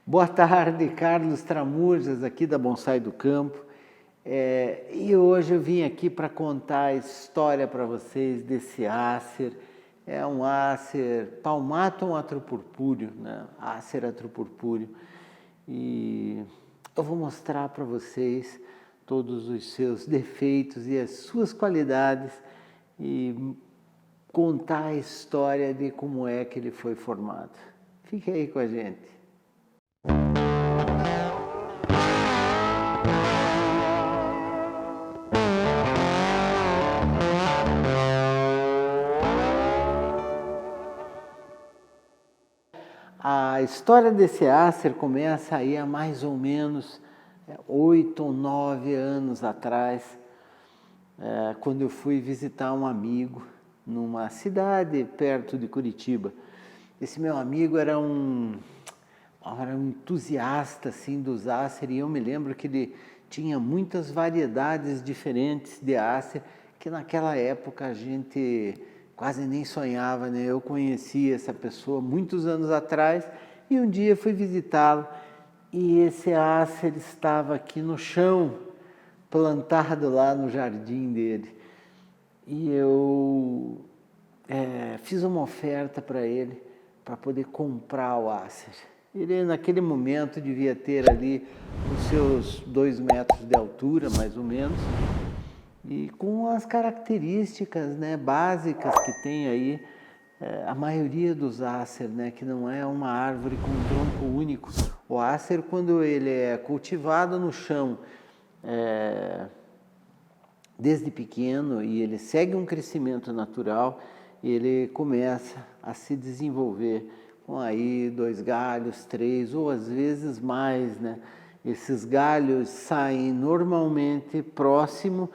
Boa tarde, Carlos Tramurjas, aqui da Bonsai do Campo. E hoje eu vim aqui para contar a história para vocês desse Acer. É um Acer Palmaton atropurpúreo, né? Acer atropurpúreo. E eu vou mostrar para vocês todos os seus defeitos e as suas qualidades e contar a história de como é que ele foi formado. Fique aí com a gente. A história desse Acer começa aí há mais ou menos 8 ou 9 anos atrás, quando eu fui visitar um amigo numa cidade perto de Curitiba. Esse meu amigo era um entusiasta assim, dos Acer, e eu me lembro que ele tinha muitas variedades diferentes de Acer, que naquela época a gente quase nem sonhava, né? Eu conheci essa pessoa muitos anos atrás e um dia fui visitá-lo e esse Acer estava aqui no chão, plantado lá no jardim dele. E eu fiz uma oferta para ele, para poder comprar o Acer. Ele naquele momento devia ter ali os seus 2 metros de altura, mais ou menos, e com as características, né, básicas que tem aí a maioria dos Acer, né, que não é uma árvore com um tronco único. O Acer, quando ele é cultivado no chão desde pequeno e ele segue um crescimento natural, ele começa a se desenvolver com aí 2 galhos, 3 ou às vezes mais, né? Esses galhos saem normalmente próximo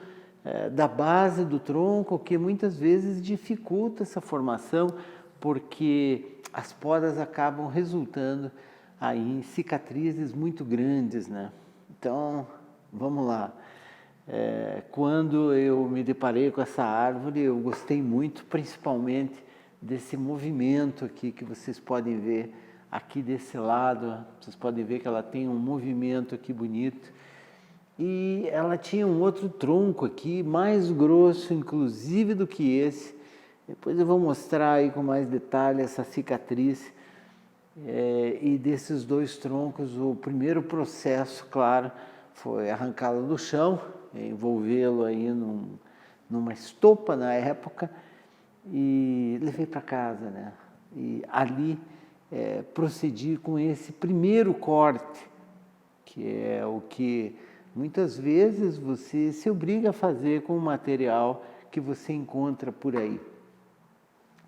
da base do tronco, que muitas vezes dificulta essa formação, porque as podas acabam resultando aí em cicatrizes muito grandes, né? Então, vamos lá. Quando eu me deparei com essa árvore, eu gostei muito, principalmente desse movimento aqui que vocês podem ver aqui desse lado. Vocês podem ver que ela tem um movimento aqui bonito. E ela tinha um outro tronco aqui, mais grosso inclusive do que esse. Depois eu vou mostrar aí com mais detalhe essa cicatriz. E desses 2 troncos, o primeiro processo, claro, foi arrancá-lo do chão, envolvê-lo aí numa estopa na época e levei para casa, né? E ali procedi com esse primeiro corte, que é o que muitas vezes você se obriga a fazer com o material que você encontra por aí.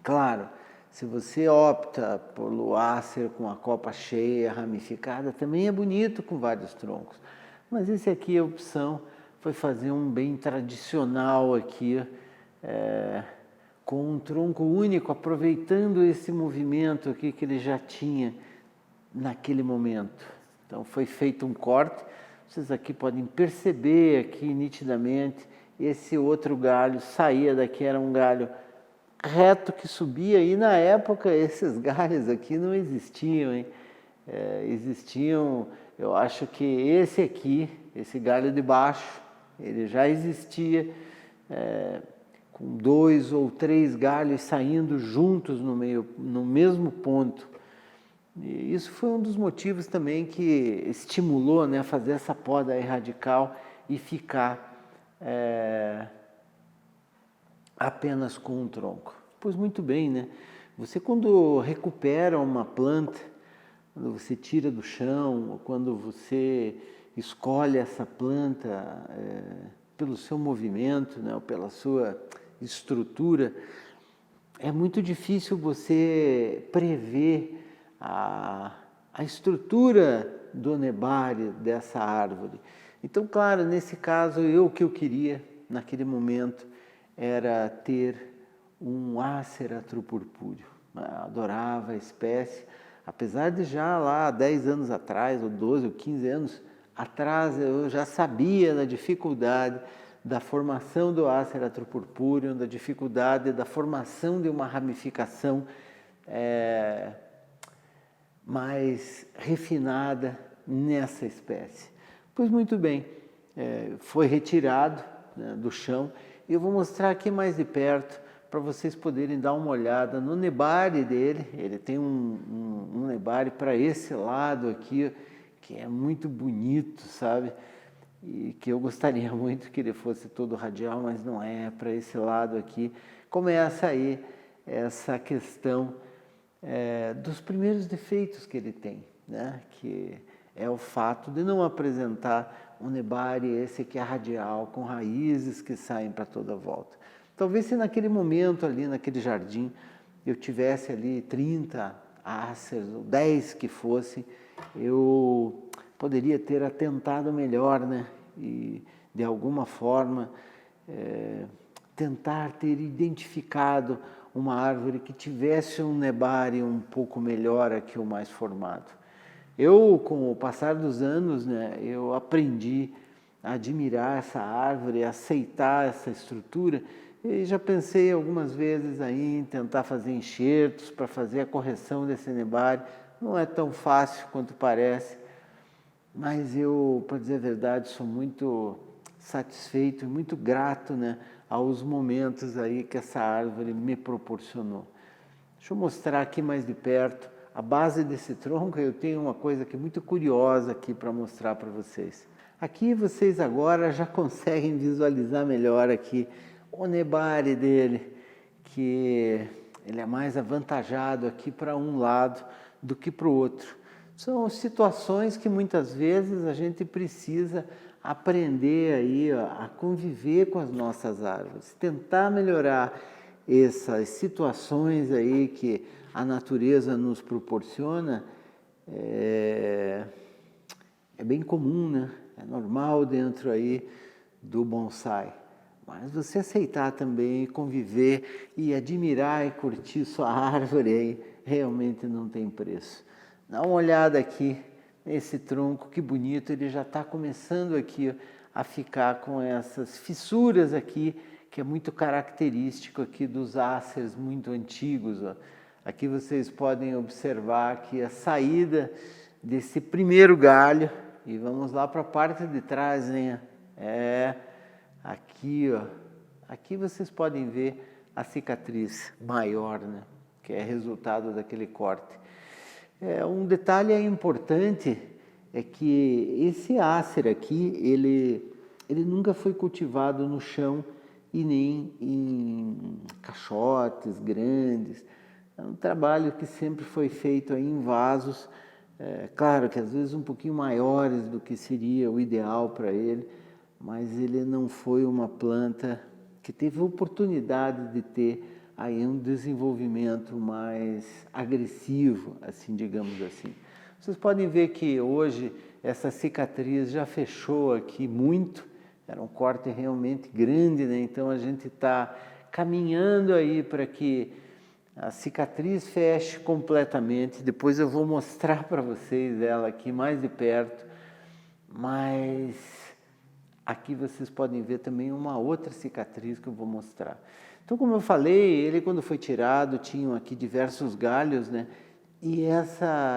Claro, se você opta pelo Acer com a copa cheia, ramificada, também é bonito com vários troncos. Mas esse aqui, a opção foi fazer um bem tradicional aqui, com um tronco único, aproveitando esse movimento aqui que ele já tinha naquele momento. Então foi feito um corte. Vocês aqui podem perceber aqui nitidamente, esse outro galho saía daqui, era um galho reto que subia, e na época esses galhos aqui não existiam, hein? Existiam, eu acho que esse aqui, esse galho de baixo, ele já existia com 2 ou 3 galhos saindo juntos no mesmo ponto. E isso foi um dos motivos também que estimulou, né, a fazer essa poda radical e ficar apenas com um tronco. Pois muito bem, né? Você quando recupera uma planta, quando você tira do chão, quando você escolhe essa planta pelo seu movimento, né, ou pela sua estrutura, é muito difícil você prever a estrutura do nebário dessa árvore. Então, claro, nesse caso, o que eu queria naquele momento era ter um Acer atropurpúreo. Adorava a espécie, apesar de já lá 10 anos atrás, ou 12 ou 15 anos atrás, eu já sabia da dificuldade da formação do Acer atropurpúreo, da dificuldade da formação de uma ramificação mais refinada nessa espécie. Pois muito bem, foi retirado, né, do chão, e eu vou mostrar aqui mais de perto para vocês poderem dar uma olhada no nebare dele. Ele tem um nebare para esse lado aqui, que é muito bonito, sabe? E que eu gostaria muito que ele fosse todo radial, mas não é. Para esse lado aqui começa aí essa questão dos primeiros defeitos que ele tem, né? Que é o fato de não apresentar um nebare esse que é radial, com raízes que saem para toda a volta. Talvez se naquele momento ali, naquele jardim, eu tivesse ali 30 acers, ou 10 que fosse, eu poderia ter atentado melhor, né? E de alguma forma tentar ter identificado uma árvore que tivesse um nebare um pouco melhor aqui, o mais formado. Eu, com o passar dos anos, né, eu aprendi a admirar essa árvore, a aceitar essa estrutura, e já pensei algumas vezes aí em tentar fazer enxertos para fazer a correção desse nebare. Não é tão fácil quanto parece, mas eu, para dizer a verdade, sou muito satisfeito e muito grato, né, aos momentos aí que essa árvore me proporcionou. Deixa eu mostrar aqui mais de perto a base desse tronco. Eu tenho uma coisa aqui muito curiosa aqui para mostrar para vocês. Aqui vocês agora já conseguem visualizar melhor aqui o nebare dele, que ele é mais avantajado aqui para um lado do que para o outro. São situações que muitas vezes a gente precisa aprender aí a conviver com as nossas árvores, tentar melhorar essas situações aí que a natureza nos proporciona. É bem comum, né? É normal dentro aí do bonsai. Mas você aceitar também, conviver e admirar e curtir sua árvore aí, realmente não tem preço. Dá uma olhada aqui nesse tronco, que bonito, ele já está começando aqui a ficar com essas fissuras aqui, que é muito característico aqui dos acers muito antigos, ó. Aqui vocês podem observar aqui a saída desse primeiro galho, e vamos lá para a parte de trás, hein? Aqui, ó, aqui vocês podem ver a cicatriz maior, né? Que é resultado daquele corte. Um detalhe importante é que esse acer aqui, ele nunca foi cultivado no chão e nem em caixotes grandes. É um trabalho que sempre foi feito aí em vasos, claro que às vezes um pouquinho maiores do que seria o ideal para ele, mas ele não foi uma planta que teve oportunidade de ter aí um desenvolvimento mais agressivo, assim, digamos assim. Vocês podem ver que hoje essa cicatriz já fechou aqui muito, era um corte realmente grande, né? Então a gente está caminhando aí para que a cicatriz feche completamente. Depois eu vou mostrar para vocês ela aqui mais de perto, mas aqui vocês podem ver também uma outra cicatriz que eu vou mostrar. Então, como eu falei, ele quando foi tirado, tinham aqui diversos galhos, né? E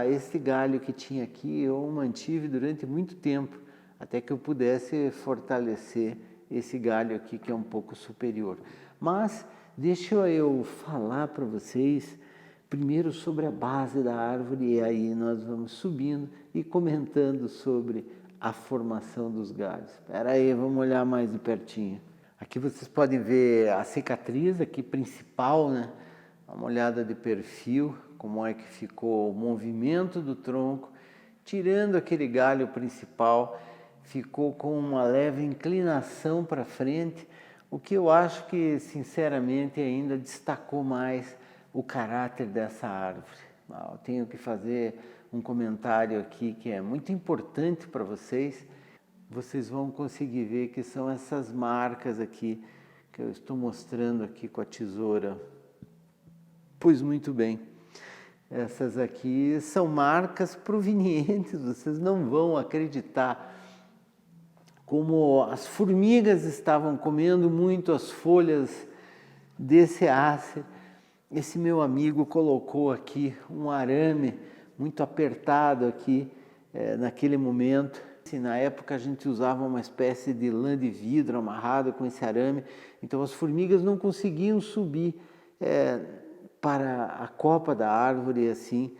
esse galho que tinha aqui, eu o mantive durante muito tempo, até que eu pudesse fortalecer esse galho aqui, que é um pouco superior. Mas, deixa eu falar para vocês primeiro sobre a base da árvore, e aí nós vamos subindo e comentando sobre a formação dos galhos. Espera aí, vamos olhar mais de pertinho. Aqui vocês podem ver a cicatriz aqui principal, né? Dá uma olhada de perfil, como é que ficou o movimento do tronco. Tirando aquele galho principal, ficou com uma leve inclinação para frente, o que eu acho que, sinceramente, ainda destacou mais o caráter dessa árvore. Eu tenho que fazer um comentário aqui que é muito importante para vocês. Vocês vão conseguir ver que são essas marcas aqui que eu estou mostrando aqui com a tesoura. Pois muito bem, essas aqui são marcas provenientes, vocês não vão acreditar como as formigas estavam comendo muito as folhas desse acer. Esse meu amigo colocou aqui um arame muito apertado aqui naquele momento. Na época a gente usava uma espécie de lã de vidro amarrado com esse arame, então as formigas não conseguiam subir para a copa da árvore e assim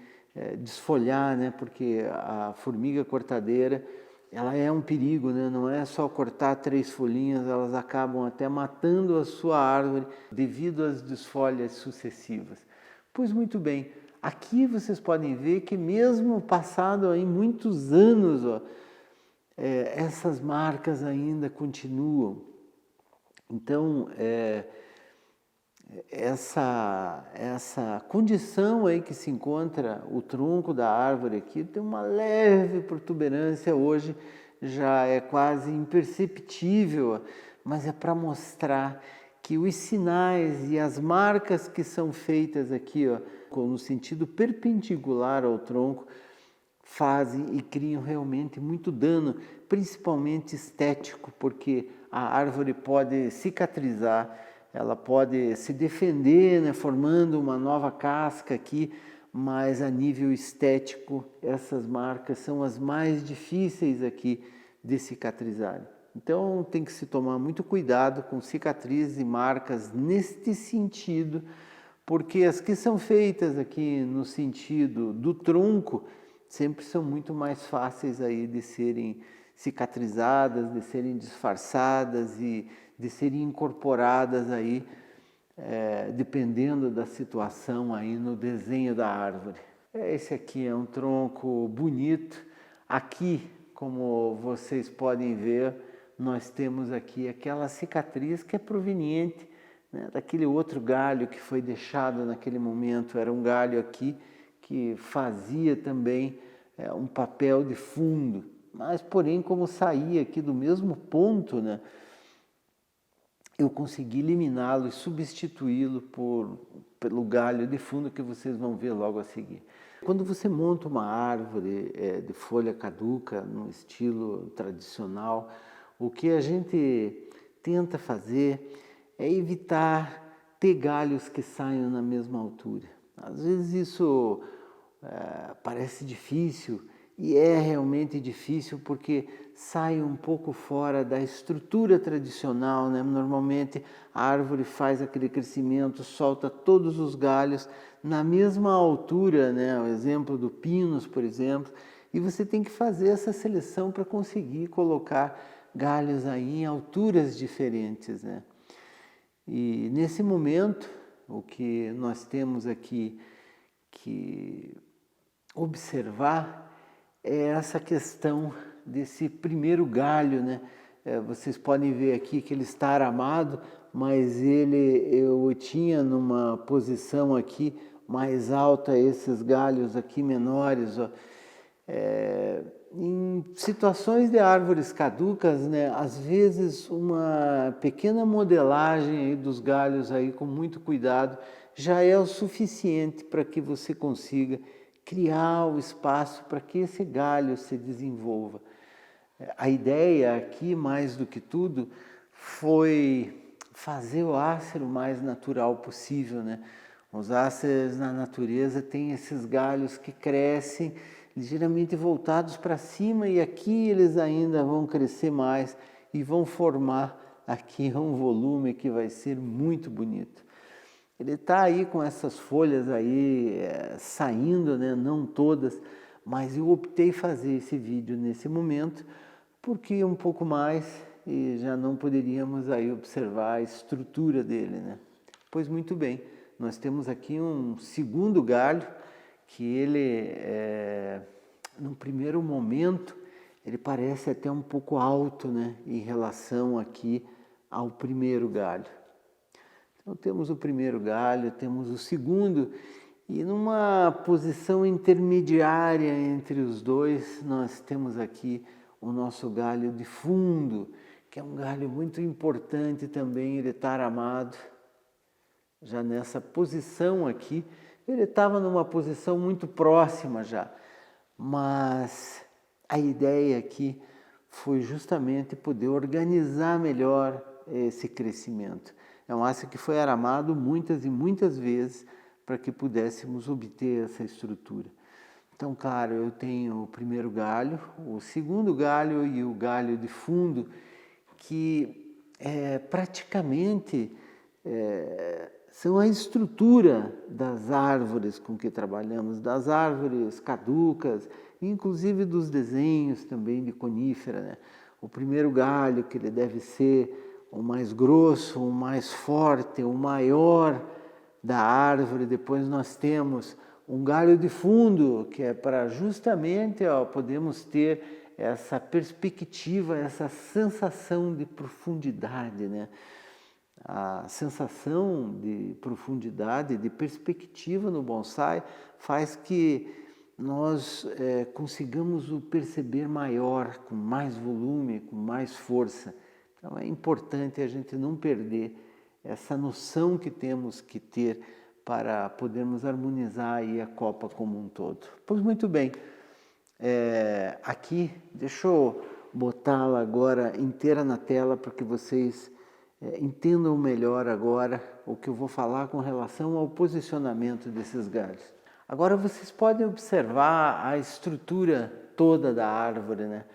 desfolhar, né? Porque a formiga cortadeira, ela é um perigo, né? Não é só cortar 3 folhinhas, elas acabam até matando a sua árvore devido às desfolhas sucessivas. Pois muito bem, aqui vocês podem ver que mesmo passado aí muitos anos, essas marcas ainda continuam. Então, essa condição aí que se encontra o tronco da árvore aqui tem uma leve protuberância, hoje já é quase imperceptível, mas é para mostrar que os sinais e as marcas que são feitas aqui, no sentido perpendicular ao tronco, fazem e criam realmente muito dano, principalmente estético, porque a árvore pode cicatrizar, ela pode se defender, né, formando uma nova casca aqui, mas a nível estético essas marcas são as mais difíceis aqui de cicatrizar. Então tem que se tomar muito cuidado com cicatrizes e marcas neste sentido, porque as que são feitas aqui no sentido do tronco sempre são muito mais fáceis aí de serem cicatrizadas, de serem disfarçadas e de serem incorporadas aí, dependendo da situação aí no desenho da árvore. Esse aqui é um tronco bonito. Aqui, como vocês podem ver, nós temos aqui aquela cicatriz que é proveniente, né, daquele outro galho que foi deixado naquele momento. Era um galho aqui que fazia também um papel de fundo, mas porém como saía aqui do mesmo ponto, né, eu consegui eliminá-lo e substituí-lo pelo galho de fundo que vocês vão ver logo a seguir. Quando você monta uma árvore de folha caduca no estilo tradicional, o que a gente tenta fazer é evitar ter galhos que saiam na mesma altura. Às vezes isso parece difícil, e é realmente difícil porque sai um pouco fora da estrutura tradicional, né? Normalmente a árvore faz aquele crescimento, solta todos os galhos na mesma altura, né? O exemplo do pinus, por exemplo, e você tem que fazer essa seleção para conseguir colocar galhos aí em alturas diferentes, né? E nesse momento, o que nós temos aqui que observar é essa questão desse primeiro galho, né? Vocês podem ver aqui que ele está aramado, mas eu o tinha numa posição aqui mais alta, esses galhos aqui menores. Em situações de árvores caducas, né, às vezes uma pequena modelagem aí dos galhos aí, com muito cuidado, já é o suficiente para que você consiga criar o espaço para que esse galho se desenvolva. A ideia aqui, mais do que tudo, foi fazer o ácero o mais natural possível, né? Os áceros na natureza têm esses galhos que crescem ligeiramente voltados para cima, e aqui eles ainda vão crescer mais e vão formar aqui um volume que vai ser muito bonito. Ele está aí com essas folhas aí saindo, né? Não todas, mas eu optei fazer esse vídeo nesse momento porque um pouco mais e já não poderíamos aí observar a estrutura dele, né? Pois muito bem, nós temos aqui um segundo galho que ele, no primeiro momento, ele parece até um pouco alto, né? Em relação aqui ao primeiro galho. Então temos o primeiro galho, temos o segundo, e numa posição intermediária entre os dois, nós temos aqui o nosso galho de fundo, que é um galho muito importante também, ele está aramado. Já nessa posição aqui, ele estava numa posição muito próxima já, mas a ideia aqui foi justamente poder organizar melhor esse crescimento. É um ácero que foi aramado muitas e muitas vezes para que pudéssemos obter essa estrutura. Então, claro, eu tenho o primeiro galho, o segundo galho e o galho de fundo, que praticamente são a estrutura das árvores com que trabalhamos, das árvores caducas, inclusive dos desenhos também de conífera, né? O primeiro galho, que ele deve ser o mais grosso, o mais forte, o maior da árvore. Depois nós temos um galho de fundo, que é para justamente podemos ter essa perspectiva, essa sensação de profundidade, né? A sensação de profundidade, de perspectiva no bonsai faz que nós consigamos o perceber maior, com mais volume, com mais força. Então é importante a gente não perder essa noção que temos que ter para podermos harmonizar aí a copa como um todo. Pois muito bem, aqui, deixa eu botá-la agora inteira na tela para que vocês entendam melhor agora o que eu vou falar com relação ao posicionamento desses galhos. Agora vocês podem observar a estrutura toda da árvore, né?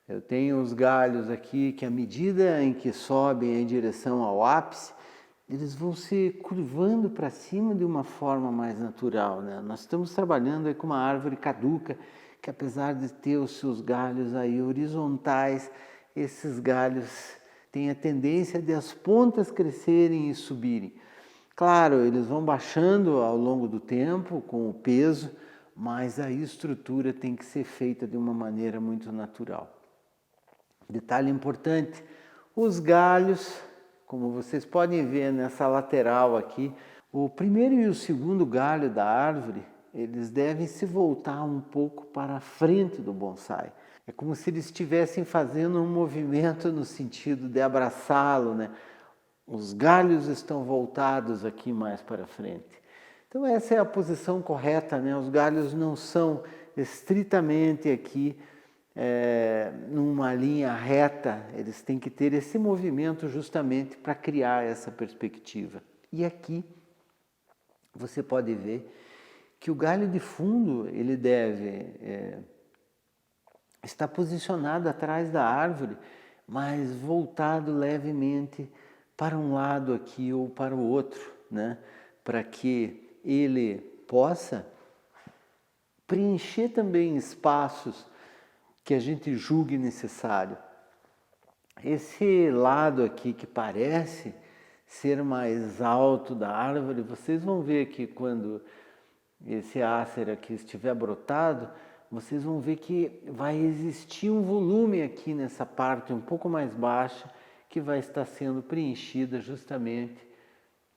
Eu tenho os galhos aqui que, à medida em que sobem em direção ao ápice, eles vão se curvando para cima de uma forma mais natural, né? Nós estamos trabalhando aí com uma árvore caduca, que apesar de ter os seus galhos aí horizontais, esses galhos têm a tendência de as pontas crescerem e subirem. Claro, eles vão baixando ao longo do tempo com o peso, mas a estrutura tem que ser feita de uma maneira muito natural. Detalhe importante, os galhos, como vocês podem ver nessa lateral aqui, o primeiro e o segundo galho da árvore, eles devem se voltar um pouco para a frente do bonsai. É como se eles estivessem fazendo um movimento no sentido de abraçá-lo, né? Os galhos estão voltados aqui mais para frente. Então essa é a posição correta, né? Os galhos não são estritamente aqui numa linha reta, eles têm que ter esse movimento justamente para criar essa perspectiva. E aqui você pode ver que o galho de fundo ele deve estar posicionado atrás da árvore, mas voltado levemente para um lado aqui ou para o outro, né? Para que ele possa preencher também espaços que a gente julgue necessário. Esse lado aqui que parece ser mais alto da árvore, vocês vão ver que quando esse ácer aqui estiver brotado, vocês vão ver que vai existir um volume aqui nessa parte um pouco mais baixa, que vai estar sendo preenchida justamente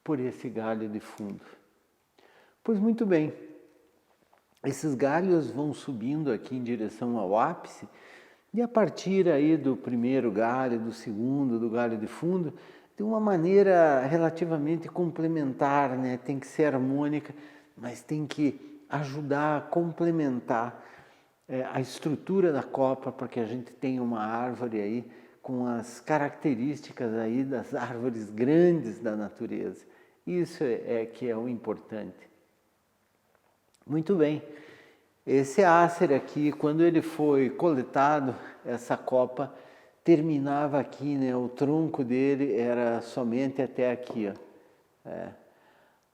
por esse galho de fundo. Pois muito bem, esses galhos vão subindo aqui em direção ao ápice, e a partir aí do primeiro galho, do segundo, do galho de fundo, de uma maneira relativamente complementar, né? Tem que ser harmônica, mas tem que ajudar a complementar a estrutura da copa, para que a gente tenha uma árvore aí com as características aí das árvores grandes da natureza. Isso que é o importante. Muito bem, esse ácer aqui, quando ele foi coletado, essa copa terminava aqui, né? O tronco dele era somente até aqui, ó.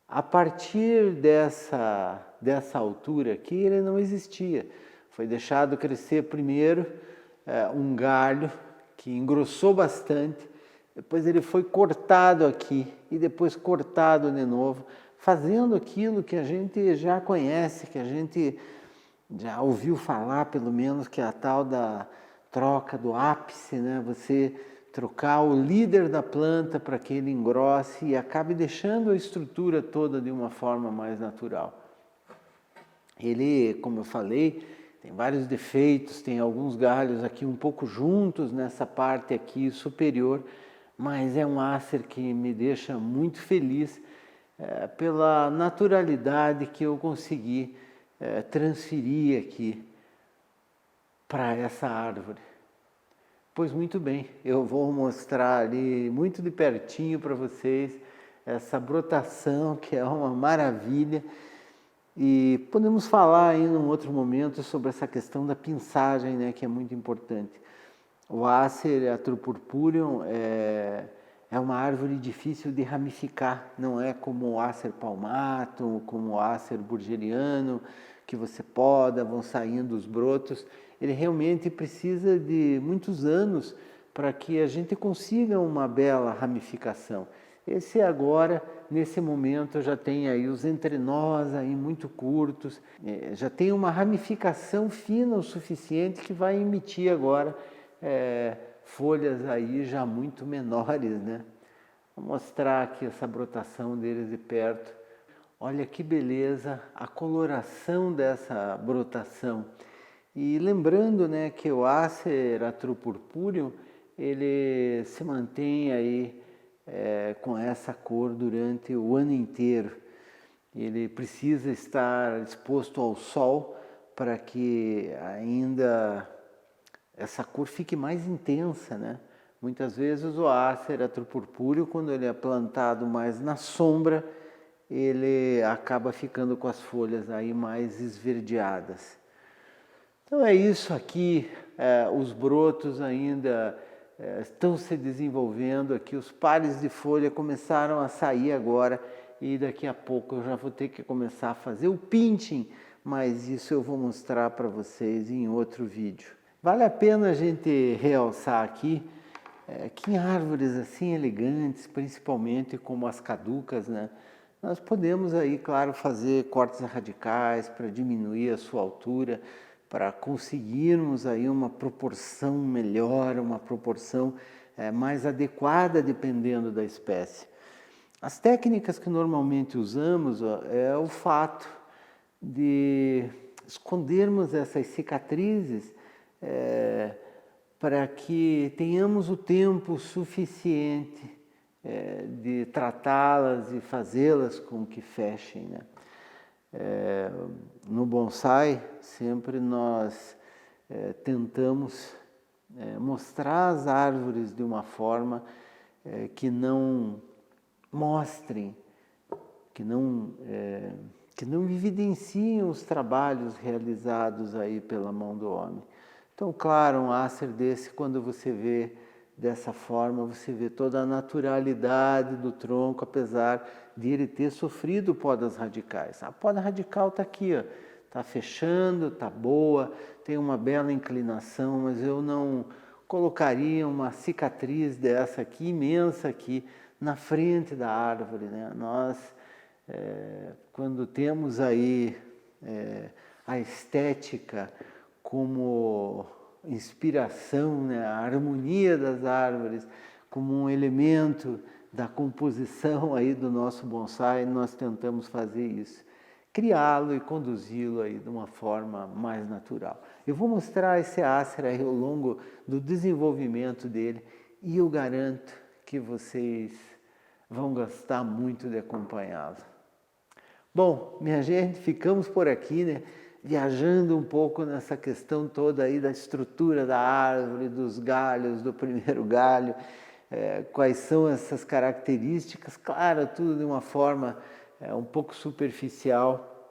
A partir dessa altura aqui, ele não existia. Foi deixado crescer primeiro um galho que engrossou bastante, depois ele foi cortado aqui e depois cortado de novo, fazendo aquilo que a gente já conhece, que a gente já ouviu falar pelo menos, que é a tal da troca do ápice, né? Você trocar o líder da planta para que ele engrosse e acabe deixando a estrutura toda de uma forma mais natural. Ele, como eu falei, tem vários defeitos, tem alguns galhos aqui um pouco juntos nessa parte aqui superior, mas é um ácer que me deixa muito feliz pela naturalidade que eu consegui transferir aqui para essa árvore. Pois muito bem, eu vou mostrar ali muito de pertinho para vocês essa brotação que é uma maravilha. E podemos falar aí num outro momento sobre essa questão da pinçagem, né, que é muito importante. O Acer atropurpureum é uma árvore difícil de ramificar, não é como o Acer palmatum, como o Acer burgeriano, que você poda, vão saindo os brotos. Ele realmente precisa de muitos anos para que a gente consiga uma bela ramificação. Esse agora, nesse momento, já tem aí os entrenós aí muito curtos, já tem uma ramificação fina o suficiente que vai emitir agora folhas aí já muito menores, né? Vou mostrar aqui essa brotação deles de perto. Olha que beleza a coloração dessa brotação. E lembrando, né, que o Acer atropurpureum, ele se mantém aí com essa cor durante o ano inteiro. Ele precisa estar exposto ao sol para que ainda essa cor fique mais intensa, né? Muitas vezes o Acer atropurpureum, quando ele é plantado mais na sombra, ele acaba ficando com as folhas aí mais esverdeadas. Então é isso aqui, os brotos ainda estão se desenvolvendo aqui, os pares de folha começaram a sair agora e daqui a pouco eu já vou ter que começar a fazer o pinching, mas isso eu vou mostrar para vocês em outro vídeo. Vale a pena a gente realçar aqui que em árvores assim elegantes, principalmente como as caducas, né, nós podemos aí, claro, fazer cortes radicais para diminuir a sua altura, para conseguirmos aí uma proporção melhor, uma proporção mais adequada dependendo da espécie. As técnicas que normalmente usamos é o fato de escondermos essas cicatrizes para que tenhamos o tempo suficiente de tratá-las e fazê-las com que fechem, né? No bonsai, sempre nós tentamos mostrar as árvores de uma forma que não mostrem, que não evidenciem os trabalhos realizados aí pela mão do homem. Então, claro, um Acer desse, quando você vê dessa forma, você vê toda a naturalidade do tronco, apesar de ele ter sofrido podas radicais. A poda radical está aqui, está fechando, está boa, tem uma bela inclinação, mas eu não colocaria uma cicatriz dessa aqui, imensa aqui, na frente da árvore, né? Nós, quando temos aí a estética como inspiração, né? A harmonia das árvores como um elemento da composição aí do nosso bonsai, nós tentamos fazer isso, criá-lo e conduzi-lo aí de uma forma mais natural. Eu vou mostrar esse Acer aí ao longo do desenvolvimento dele e eu garanto que vocês vão gostar muito de acompanhá-lo. Bom, minha gente, ficamos por aqui, né? Viajando um pouco nessa questão toda aí da estrutura da árvore, dos galhos, do primeiro galho, quais são essas características, claro, tudo de uma forma um pouco superficial,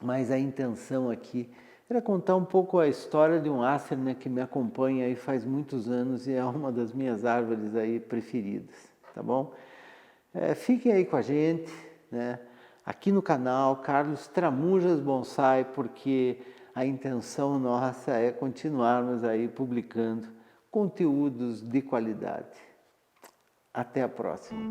mas a intenção aqui era contar um pouco a história de um Acer, né, que me acompanha aí faz muitos anos e é uma das minhas árvores aí preferidas, tá bom? Fiquem aí com a gente, né? Aqui no canal Carlos Tramujas Bonsai, porque a intenção nossa é continuarmos aí publicando conteúdos de qualidade. Até a próxima.